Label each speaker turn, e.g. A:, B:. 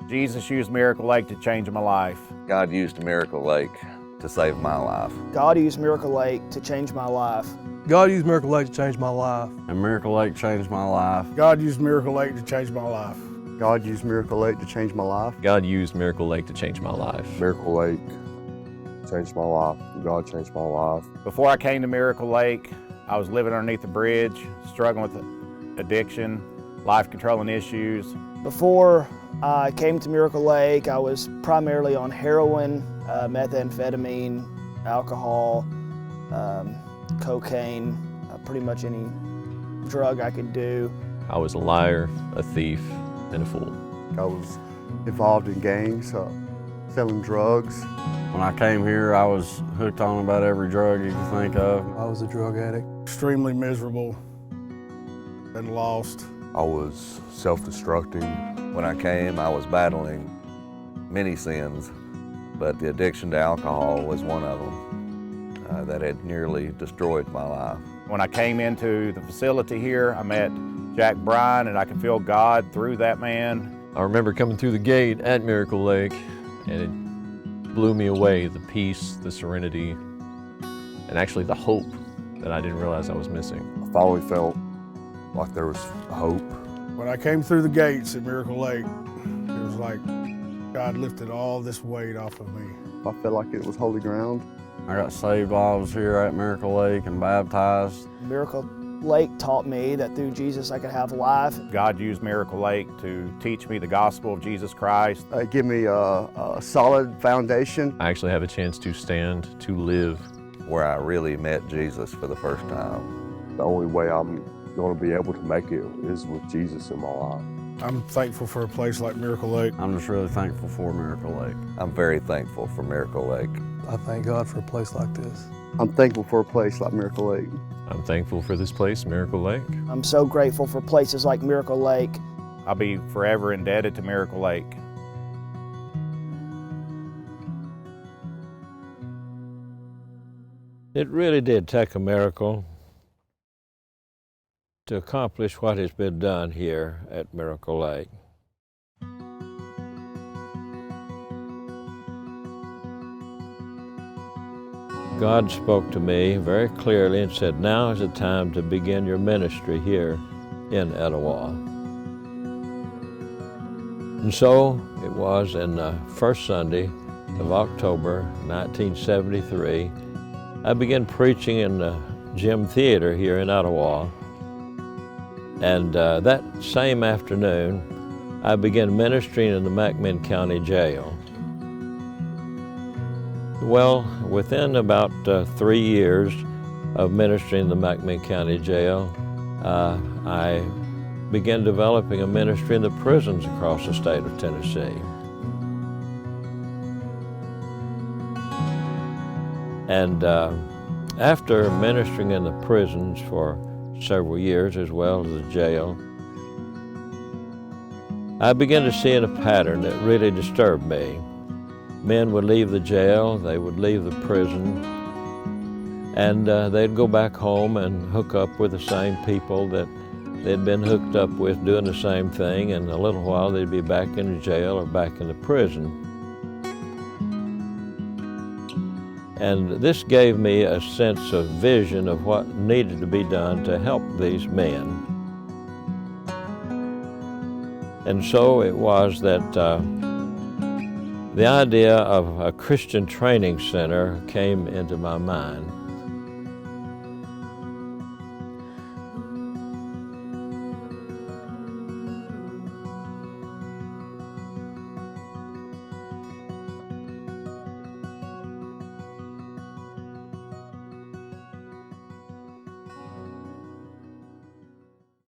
A: Jesus used Miracle Lake to change my life.
B: God used Miracle Lake to save my life.
C: God used Miracle Lake to change my life.
D: God used Miracle Lake to change my life.
E: And Miracle Lake changed my life.
F: God used Miracle Lake to change my life.
G: God used Miracle Lake to change my life.
H: God used Miracle Lake to change my life.
I: Miracle Lake changed my life. God changed my life.
A: Before I came to Miracle Lake, I was living underneath the bridge, struggling with addiction, life-controlling issues.
C: Before I came to Miracle Lake, I was primarily on heroin, methamphetamine, alcohol, cocaine, pretty much any drug I could do.
H: I was a liar, a thief, and a fool.
G: I was involved in gangs, selling drugs.
E: When I came here, I was hooked on about every drug you could think of.
D: I was a drug addict.
F: Extremely miserable and lost.
I: I was self-destructing.
B: When I came, I was battling many sins, but the addiction to alcohol was one of them that had nearly destroyed my life.
A: When I came into the facility here, I met Jack Bryan, and I could feel God through that man.
H: I remember coming through the gate at Miracle Lake, and it blew me away, the peace, the serenity, and actually the hope that I didn't realize I was missing.
I: I finally felt like there was hope.
F: When I came through the gates at Miracle Lake, it was like God lifted all this weight off of me.
G: I felt like it was holy ground.
E: I got saved while I was here at Miracle Lake and baptized.
C: Miracle Lake taught me that through Jesus I could have life.
A: God used Miracle Lake to teach me the gospel of Jesus Christ.
G: It gave me a solid foundation.
H: I actually have a chance to stand, to live.
B: Where I really met Jesus for the first time.
I: The only way I'm going to be able to make it is with Jesus in my life.
F: I'm thankful for a place like Miracle Lake.
E: I'm just really thankful for Miracle Lake.
B: I'm very thankful for Miracle Lake.
D: I thank God for a place like this.
G: I'm thankful for a place like Miracle Lake.
H: I'm thankful for this place, Miracle Lake.
C: I'm so grateful for places like Miracle Lake.
A: I'll be forever indebted to Miracle Lake.
J: It really did take a miracle to accomplish what has been done here at Miracle Lake. God spoke to me very clearly and said, now is the time to begin your ministry here in Etowah. And so it was in the first Sunday of October 1973, I began preaching in the Gym Theater here in Etowah. And that same afternoon, I began ministering in the McMinn County Jail. Well, within about 3 years of ministering in the McMinn County Jail, I began developing a ministry in the prisons across the state of Tennessee. And after ministering in the prisons for several years, as well as the jail, I began to see a pattern that really disturbed me. Men would leave the jail, they would leave the prison, and they'd go back home and hook up with the same people that they'd been hooked up with doing the same thing, and in a little while they'd be back in the jail or back in the prison. And this gave me a sense of vision of what needed to be done to help these men. And so it was that the idea of a Christian training center came into my mind.